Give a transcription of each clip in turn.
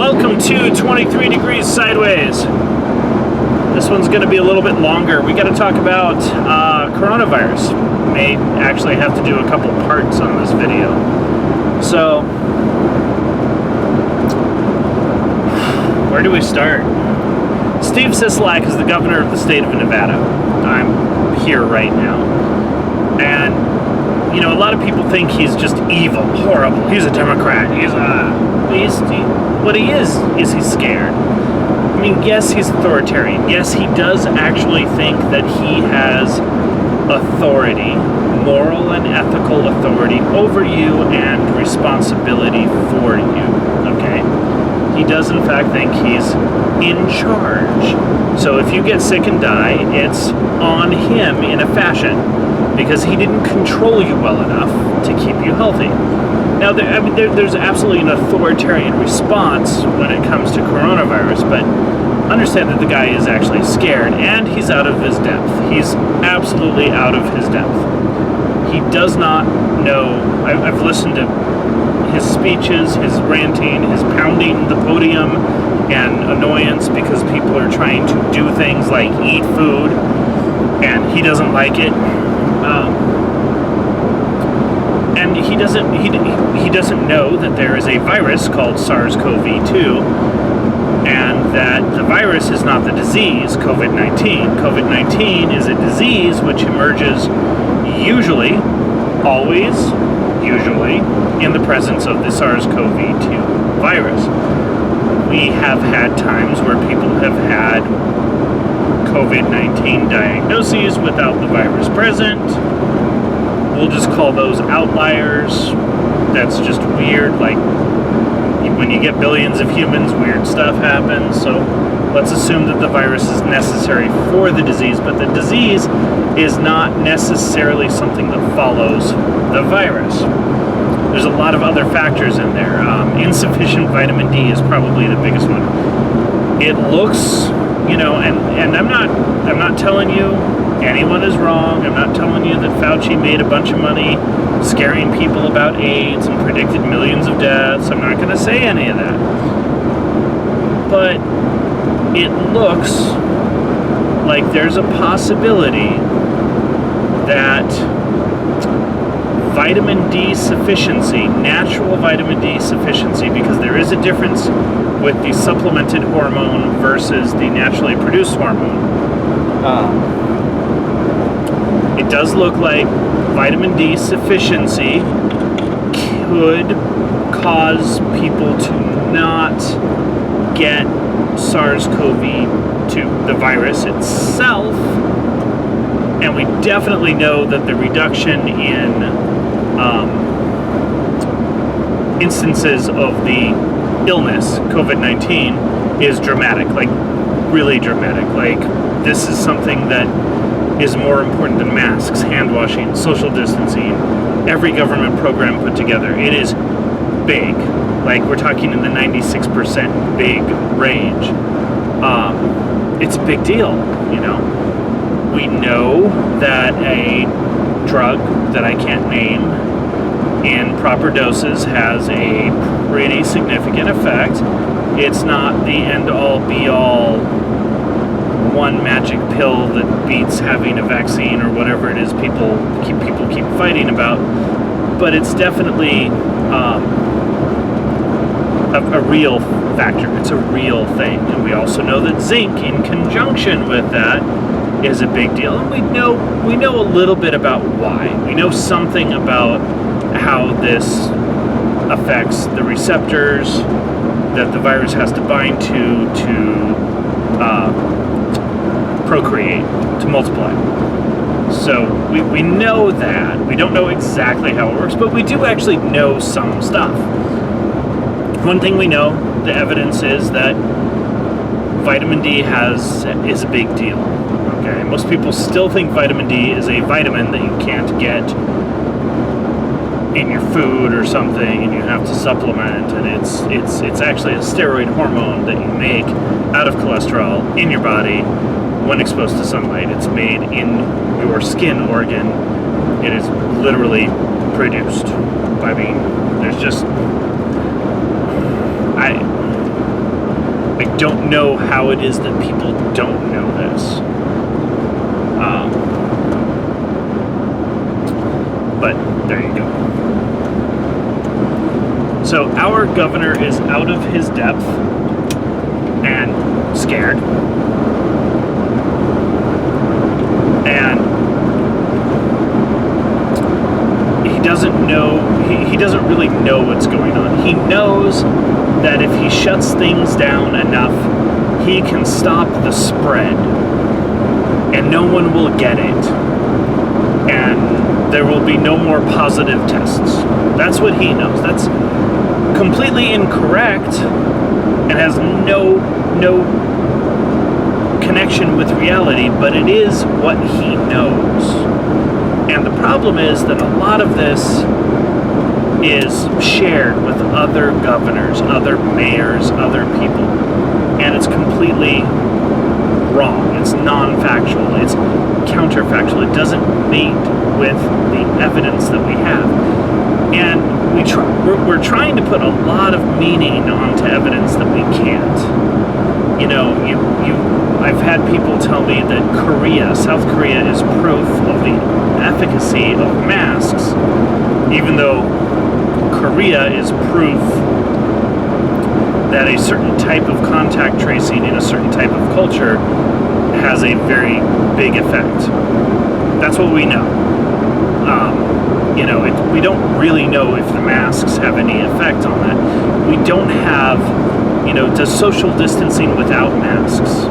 Welcome to 23 Degrees Sideways. This one's going to be a little bit longer. We got to talk about coronavirus. May actually have to do a couple parts on this video. So, where do we start? Steve Sisolak is the governor of the state of Nevada. I'm here right now. And, you know, a lot of people think he's just evil, horrible. He's a Democrat. What he is he's scared. I mean, yes, he's authoritarian. Yes, he does actually think that he has authority, moral and ethical authority over you and responsibility for you, okay? He does, in fact, think he's in charge. So if you get sick and die, it's on him in a fashion because he didn't control you well enough to keep you healthy. Now, there's absolutely an authoritarian response when it comes to coronavirus, but understand that the guy is actually scared, and he's out of his depth. He's absolutely out of his depth. He does not know. I've listened to his speeches, his ranting, his pounding the podium, and annoyance because people are trying to do things like eat food, and he doesn't like it. And he doesn't know that there is a virus called SARS-cov-2, and that the virus is not the disease, COVID-19. COVID-19 is a disease which emerges usually, always, usually, in the presence of the SARS-CoV-2 virus. We have had times where people have had COVID-19 diagnoses without the virus present. We'll just call those outliers. That's just weird. Like, when you get billions of humans, weird stuff happens. So let's assume that the virus is necessary for the disease, but the disease is not necessarily something that follows the virus. There's a lot of other factors in there. Insufficient vitamin D is probably the biggest one. It looks, you know, and I'm not telling you anyone is wrong. I'm not telling you that Fauci made a bunch of money scaring people about AIDS and predicted millions of deaths. I'm not going to say any of that. But it looks like there's a possibility that vitamin D sufficiency, natural vitamin D sufficiency, because there is a difference with the supplemented hormone versus the naturally produced hormone. It does look like vitamin D sufficiency could cause people to not get SARS-CoV-2, the virus itself, and we definitely know that the reduction in instances of the illness, COVID-19, is dramatic, like really dramatic. Like, this is something that is more important than masks, hand washing, social distancing, every government program put together. It is big. Like, we're talking in the 96% big range. It's a big deal, you know. We know that a drug that I can't name in proper doses has a pretty significant effect. It's not the end-all, be-all, one magic pill that beats having a vaccine or whatever it is people keep fighting about, but it's definitely a real factor. It's a real thing, and we also know that zinc, in conjunction with that, is a big deal. And we know a little bit about why. We know something about how this affects the receptors that the virus has to bind to procreate, to multiply. So we know that. We don't know exactly how it works, but we do actually know some stuff. One thing we know, the evidence is that vitamin D is a big deal. Okay, most people still think vitamin D is a vitamin that you can't get in your food or something, and you have to supplement, and it's actually a steroid hormone that you make out of cholesterol in your body when exposed to sunlight. It's made in your skin organ. It is literally produced. I mean, there's just don't know how it is that people don't know this. But there you go. So our governor is out of his depth and scared. And he doesn't know, he doesn't really know what's going on. He knows that if he shuts things down enough, he can stop the spread. And no one will get it. And there will be no more positive tests. That's what he knows. That's completely incorrect and has no connection with reality, but it is what he knows. And the problem is that a lot of this is shared with other governors, other mayors, other people, and it's completely wrong. It's non-factual. It's counterfactual. It doesn't mate with the evidence that we have. And we're trying to put a lot of meaning onto evidence that we can't. You know, I've had people tell me that South Korea is proof of the efficacy of masks, even though Korea is proof that a certain type of contact tracing in a certain type of culture has a very big effect. That's what we know. We don't really know if the masks have any effect on that. We don't have, does social distancing without masks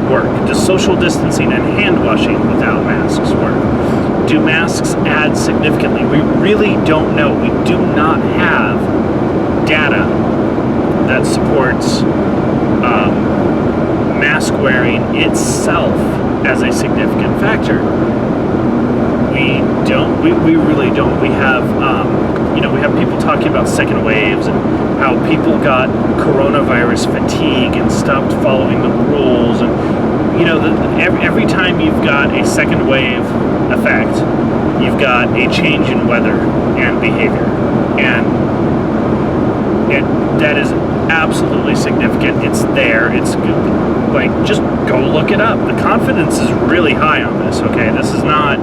work? Does social distancing and hand washing without masks work? Do masks add significantly? We really don't know. We do not have data that supports mask wearing itself as a significant factor. We really don't. We have, we have people talking about second waves and how people got coronavirus fatigue and stopped following the rules. And, every time you've got a second wave effect, you've got a change in weather and behavior. And that is absolutely significant. It's there. It's like, just go look it up. The confidence is really high on this, okay? This is not...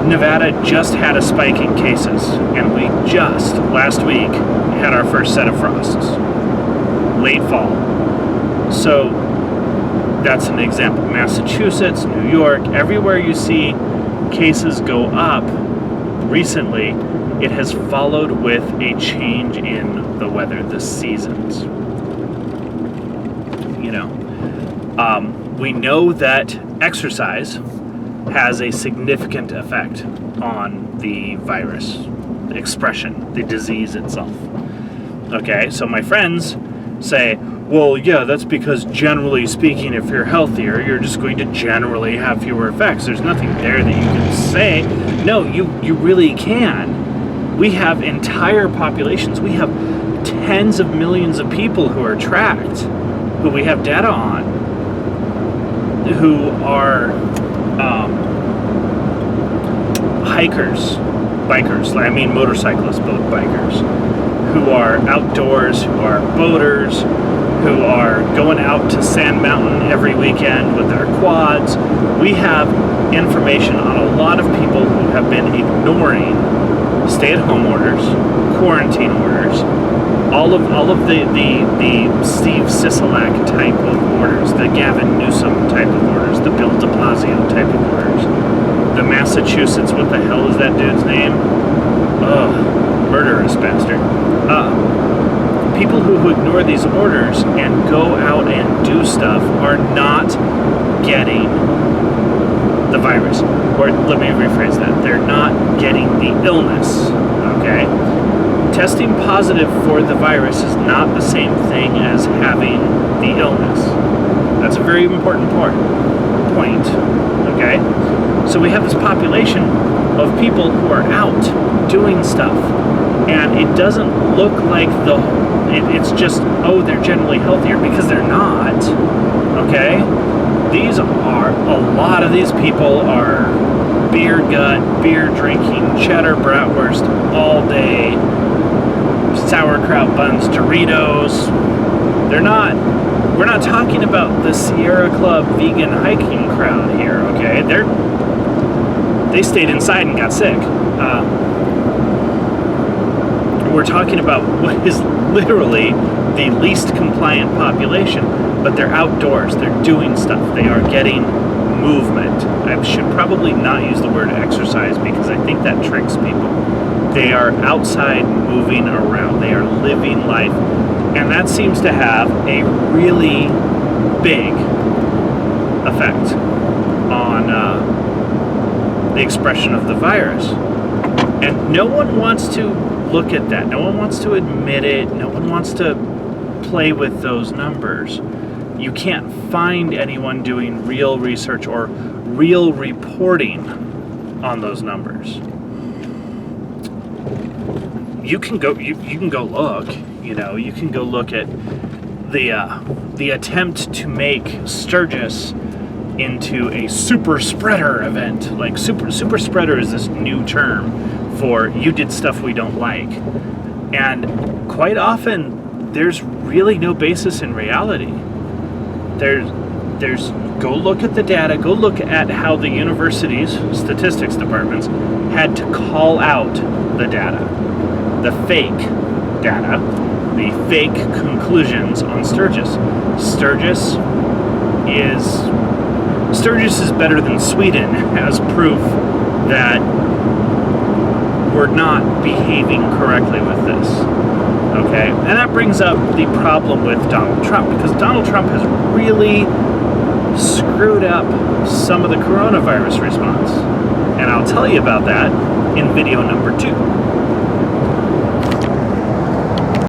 Nevada just had a spike in cases, and we just, last week, had our first set of frosts. Late fall. So, that's an example. Massachusetts, New York, everywhere you see cases go up recently, it has followed with a change in the weather, the seasons. We know that exercise has a significant effect on the virus, the expression, the disease itself. Okay, so my friends say, well, yeah, that's because generally speaking, if you're healthier, you're just going to generally have fewer effects. There's nothing there that you can say. No, you really can. We have entire populations. We have tens of millions of people who are tracked, who we have data on, who are hikers, bikers, motorcyclists, boat bikers, who are outdoors, who are boaters, who are going out to Sand Mountain every weekend with their quads. We have information on a lot of people who have been ignoring stay-at-home orders, quarantine orders, all of the Steve Sisolak type of orders, the Gavin Newsom type of orders, the Bill de Blasio type of orders, the Massachusetts, what the hell is that dude's name? Murderous bastard. People who ignore these orders and go out and do stuff are not getting the virus. Or let me rephrase that. They're not getting the illness, okay? Testing positive for the virus is not the same thing as having the illness. That's a very important point, okay? So we have this population of people who are out doing stuff, and it doesn't look like it's just, they're generally healthier, because they're not, okay? A lot of these people are beer gut, beer drinking, cheddar bratwurst all day, sauerkraut buns, Doritos, We're not talking about the Sierra Club vegan hiking crowd here, okay? They stayed inside and got sick. We're talking about what is literally the least compliant population, but they're outdoors, they're doing stuff, they are getting movement. I should probably not use the word exercise because I think that tricks people. They are outside moving around, they are living life, and that seems to have a really big effect on the expression of the virus. And no one wants to look at that. No one wants to admit it. No one wants to play with those numbers. You can't find anyone doing real research or real reporting on those numbers. You can go look. You can go look at the attempt to make Sturgis into a super spreader event. Like super spreader is this new term for you did stuff we don't like. And quite often there's really no basis in reality. There's go look at the data, go look at how the universities, statistics departments, had to call out the data. The fake data, the fake conclusions on Sturgis. Sturgis is better than Sweden as proof that we're not behaving correctly with this. Okay? And that brings up the problem with Donald Trump, because Donald Trump has really screwed up some of the coronavirus response. And I'll tell you about that in video number 2.